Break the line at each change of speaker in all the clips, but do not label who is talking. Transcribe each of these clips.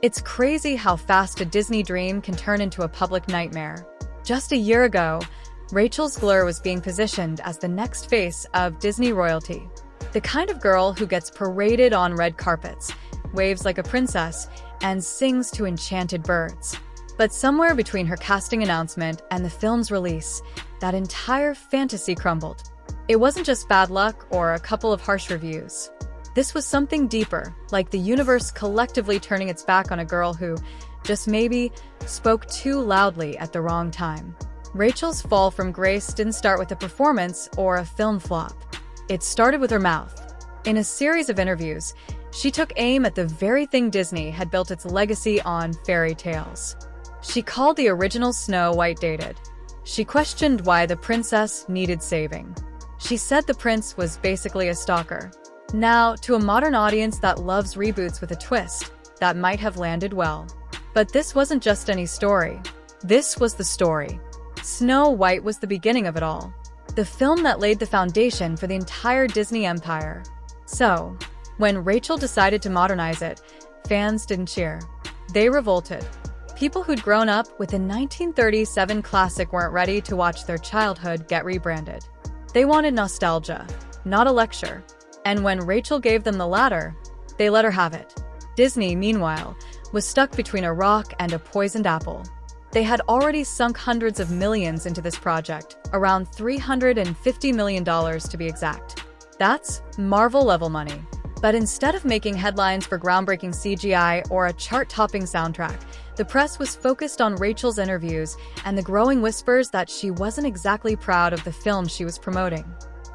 It's crazy how fast a Disney dream can turn into a public nightmare. Just a year ago, Rachel Zegler was being positioned as the next face of Disney royalty. The kind of girl who gets paraded on red carpets, waves like a princess, and sings to enchanted birds. But somewhere between her casting announcement and the film's release, that entire fantasy crumbled. It wasn't just bad luck or a couple of harsh reviews. This was something deeper, like the universe collectively turning its back on a girl who, just maybe, spoke too loudly at the wrong time. Rachel's fall from grace didn't start with a performance or a film flop. It started with her mouth. In a series of interviews, she took aim at the very thing Disney had built its legacy on: fairy tales. She called the original Snow White dated. She questioned why the princess needed saving. She said the prince was basically a stalker. Now, to a modern audience that loves reboots with a twist, that might have landed well. But this wasn't just any story. This was the story. Snow White was the beginning of it all. The film that laid the foundation for the entire Disney empire. So, when Rachel decided to modernize it, fans didn't cheer. They revolted. People who'd grown up with the 1937 classic weren't ready to watch their childhood get rebranded. They wanted nostalgia, not a lecture. And when Rachel gave them the latter, they let her have it. Disney, meanwhile, was stuck between a rock and a poisoned apple. They had already sunk hundreds of millions into this project, around $350 million to be exact. That's Marvel-level money. But instead of making headlines for groundbreaking CGI or a chart-topping soundtrack, the press was focused on Rachel's interviews and the growing whispers that she wasn't exactly proud of the film she was promoting.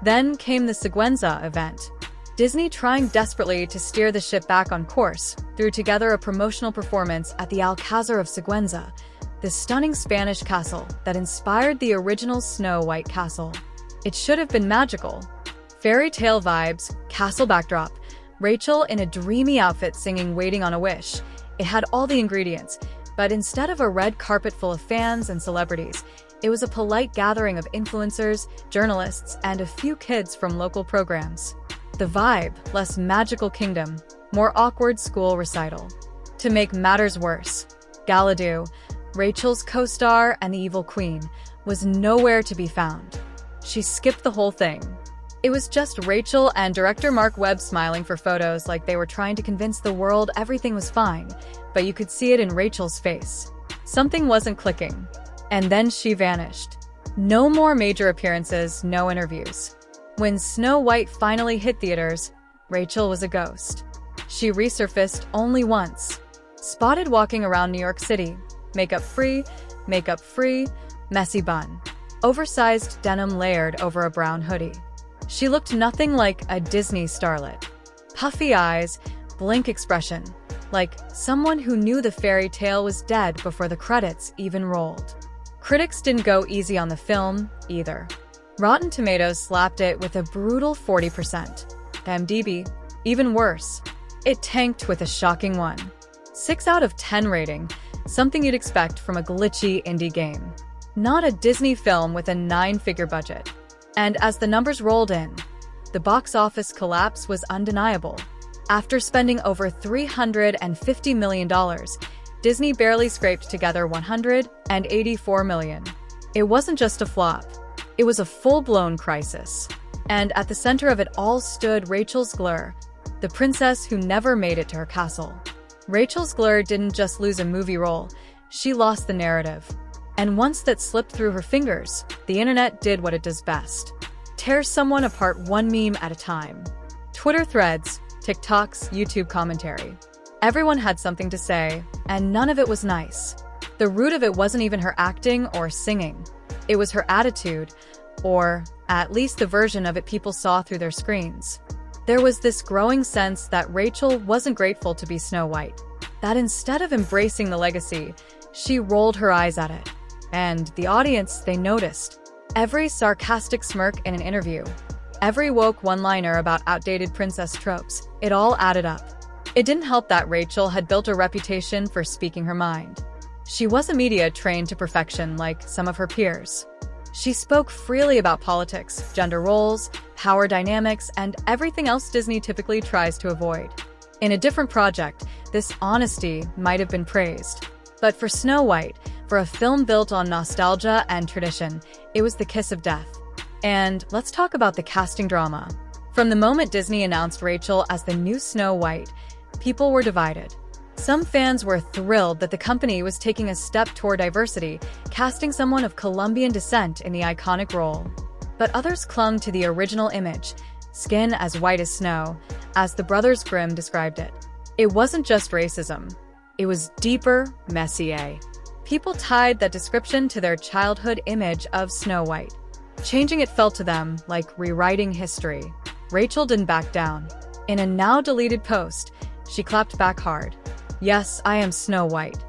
Then came the Siguenza event. Disney, trying desperately to steer the ship back on course, threw together a promotional performance at the Alcázar of Siguenza, the stunning Spanish castle that inspired the original Snow White castle. It should have been magical. Fairy tale vibes, castle backdrop, Rachel in a dreamy outfit singing "Waiting on a Wish." It had all the ingredients, but instead of a red carpet full of fans and celebrities, it was a polite gathering of influencers, journalists, and a few kids from local programs. The vibe, less magical kingdom, more awkward school recital. To make matters worse, Galadoo, Rachel's co-star and the evil queen, was nowhere to be found. She skipped the whole thing. It was just Rachel and director Mark Webb smiling for photos like they were trying to convince the world everything was fine, but you could see it in Rachel's face. Something wasn't clicking. And then she vanished. No more major appearances, no interviews. When Snow White finally hit theaters, Rachel was a ghost. She resurfaced only once. Spotted walking around New York City, makeup free, messy bun. Oversized denim layered over a brown hoodie. She looked nothing like a Disney starlet. Puffy eyes, blank expression, like someone who knew the fairy tale was dead before the credits even rolled. Critics didn't go easy on the film, either. Rotten Tomatoes slapped it with a brutal 40%. IMDb, even worse. It tanked with a shocking 6 out of 10 rating, something you'd expect from a glitchy indie game. Not a Disney film with a 9-figure budget. And as the numbers rolled in, the box office collapse was undeniable. After spending over $350 million, Disney barely scraped together $184 million. It wasn't just a flop. It was a full-blown crisis. And at the center of it all stood Rachel Zegler, the princess who never made it to her castle. Rachel Zegler didn't just lose a movie role, she lost the narrative. And once that slipped through her fingers, the internet did what it does best. Tear someone apart one meme at a time. Twitter threads, TikToks, YouTube commentary. Everyone had something to say, and none of it was nice. The root of it wasn't even her acting or singing. It was her attitude, or at least the version of it people saw through their screens. There was this growing sense that Rachel wasn't grateful to be Snow White, that instead of embracing the legacy, she rolled her eyes at it. And the audience, they noticed. Every sarcastic smirk in an interview, every woke one-liner about outdated princess tropes, it all added up. It didn't help that Rachel had built a reputation for speaking her mind. She wasn't media trained to perfection like some of her peers. She spoke freely about politics, gender roles, power dynamics, and everything else Disney typically tries to avoid. In a different project, this honesty might have been praised. But for Snow White, for a film built on nostalgia and tradition, it was the kiss of death. And let's talk about the casting drama. From the moment Disney announced Rachel as the new Snow White, people were divided. Some fans were thrilled that the company was taking a step toward diversity, casting someone of Colombian descent in the iconic role. But others clung to the original image, skin as white as snow, as the Brothers Grimm described it. It wasn't just racism. It was deeper, messier. People tied that description to their childhood image of Snow White. Changing it felt to them like rewriting history. Rachel didn't back down. In a now-deleted post, she clapped back hard. "Yes, I am Snow White.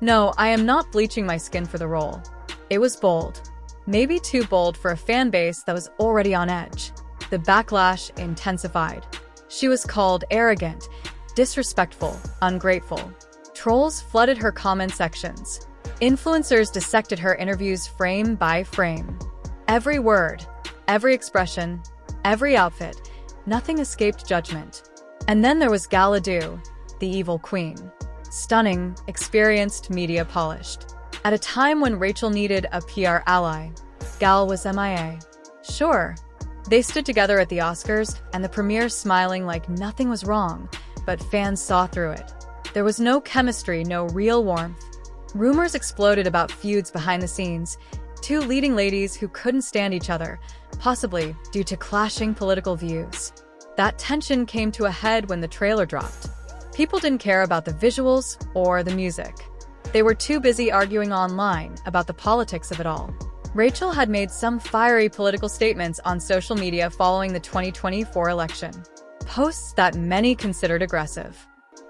No, I am not bleaching my skin for the role." It was bold. Maybe too bold for a fan base that was already on edge. The backlash intensified. She was called arrogant, disrespectful, ungrateful. Trolls flooded her comment sections. Influencers dissected her interviews frame by frame. Every word, every expression, every outfit, nothing escaped judgment. And then there was Gal Gadot, the evil queen. Stunning, experienced, media polished. At a time when Rachel needed a PR ally, Gal was MIA. Sure, they stood together at the Oscars and the premiere smiling like nothing was wrong, but fans saw through it. There was no chemistry, no real warmth. Rumors exploded about feuds behind the scenes, two leading ladies who couldn't stand each other, possibly due to clashing political views. That tension came to a head when the trailer dropped. People didn't care about the visuals or the music. They were too busy arguing online about the politics of it all. Rachel had made some fiery political statements on social media following the 2024 election. Posts that many considered aggressive.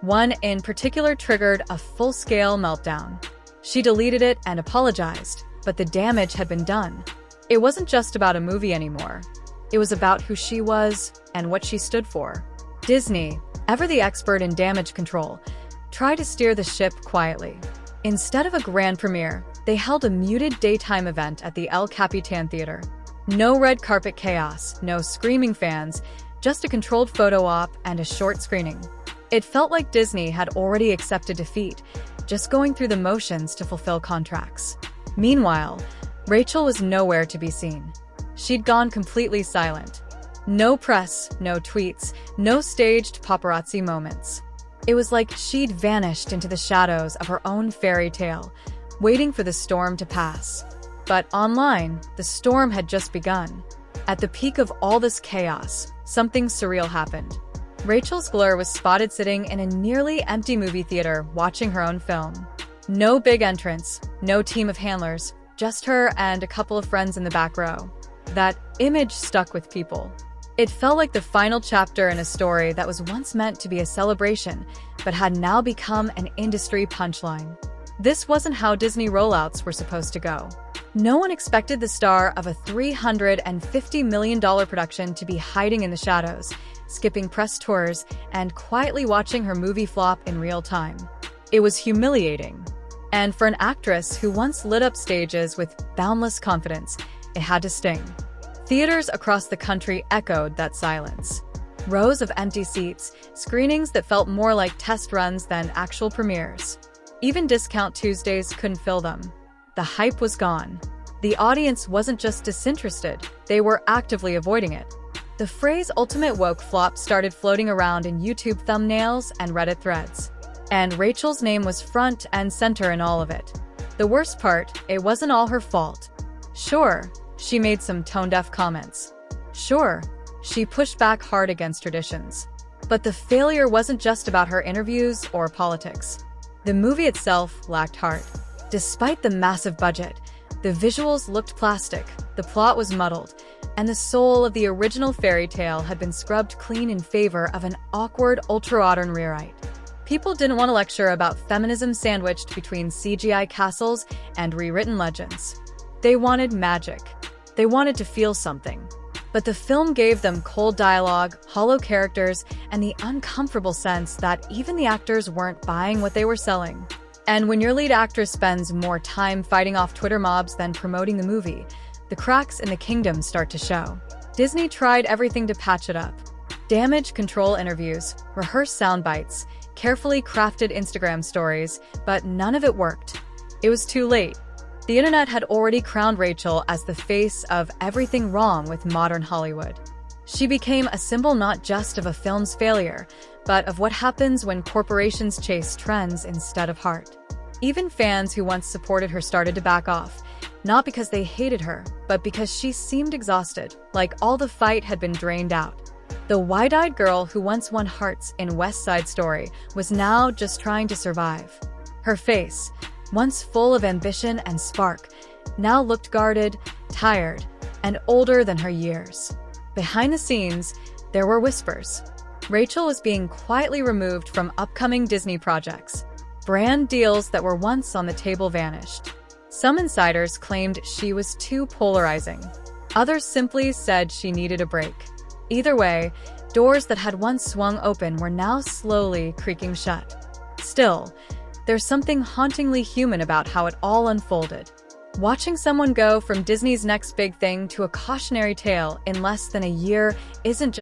One in particular triggered a full-scale meltdown. She deleted it and apologized, but the damage had been done. It wasn't just about a movie anymore. It was about who she was and what she stood for. Disney, ever the expert in damage control, tried to steer the ship quietly. Instead of a grand premiere, they held a muted daytime event at the El Capitan Theater. No red carpet chaos, no screaming fans, just a controlled photo op and a short screening. It felt like Disney had already accepted defeat, just going through the motions to fulfill contracts. Meanwhile, Rachel was nowhere to be seen. She'd gone completely silent. No press, no tweets, no staged paparazzi moments. It was like she'd vanished into the shadows of her own fairy tale, waiting for the storm to pass. But online, the storm had just begun. At the peak of all this chaos, something surreal happened. Rachel Zegler was spotted sitting in a nearly empty movie theater watching her own film. No big entrance, no team of handlers, just her and a couple of friends in the back row. That image stuck with people. It felt like the final chapter in a story that was once meant to be a celebration, but had now become an industry punchline. This wasn't how Disney rollouts were supposed to go. No one expected the star of a $350 million production to be hiding in the shadows, skipping press tours, and quietly watching her movie flop in real time. It was humiliating. And for an actress who once lit up stages with boundless confidence, it had to sting. Theaters across the country echoed that silence. Rows of empty seats, screenings that felt more like test runs than actual premieres. Even Discount Tuesdays couldn't fill them. The hype was gone. The audience wasn't just disinterested, they were actively avoiding it. The phrase ultimate woke flop started floating around in YouTube thumbnails and Reddit threads. And Rachel's name was front and center in all of it. The worst part, it wasn't all her fault. Sure, she made some tone-deaf comments. Sure, she pushed back hard against traditions. But the failure wasn't just about her interviews or politics. The movie itself lacked heart. Despite the massive budget, the visuals looked plastic, the plot was muddled, and the soul of the original fairy tale had been scrubbed clean in favor of an awkward, ultra-modern rewrite. People didn't want a lecture about feminism sandwiched between CGI castles and rewritten legends. They wanted magic. They wanted to feel something. But the film gave them cold dialogue, hollow characters, and the uncomfortable sense that even the actors weren't buying what they were selling. And when your lead actress spends more time fighting off Twitter mobs than promoting the movie, the cracks in the kingdom start to show. Disney tried everything to patch it up. Damage control interviews, rehearsed sound bites, carefully crafted Instagram stories, but none of it worked. It was too late. The internet had already crowned Rachel as the face of everything wrong with modern Hollywood. She became a symbol not just of a film's failure, but of what happens when corporations chase trends instead of heart. Even fans who once supported her started to back off, not because they hated her, but because she seemed exhausted, like all the fight had been drained out. The wide-eyed girl who once won hearts in West Side Story was now just trying to survive. Her face, once full of ambition and spark, now looked guarded, tired, and older than her years. Behind the scenes, there were whispers. Rachel was being quietly removed from upcoming Disney projects. Brand deals that were once on the table vanished. Some insiders claimed she was too polarizing. Others simply said she needed a break. Either way, doors that had once swung open were now slowly creaking shut. Still, there's something hauntingly human about how it all unfolded. Watching someone go from Disney's next big thing to a cautionary tale in less than a year isn't just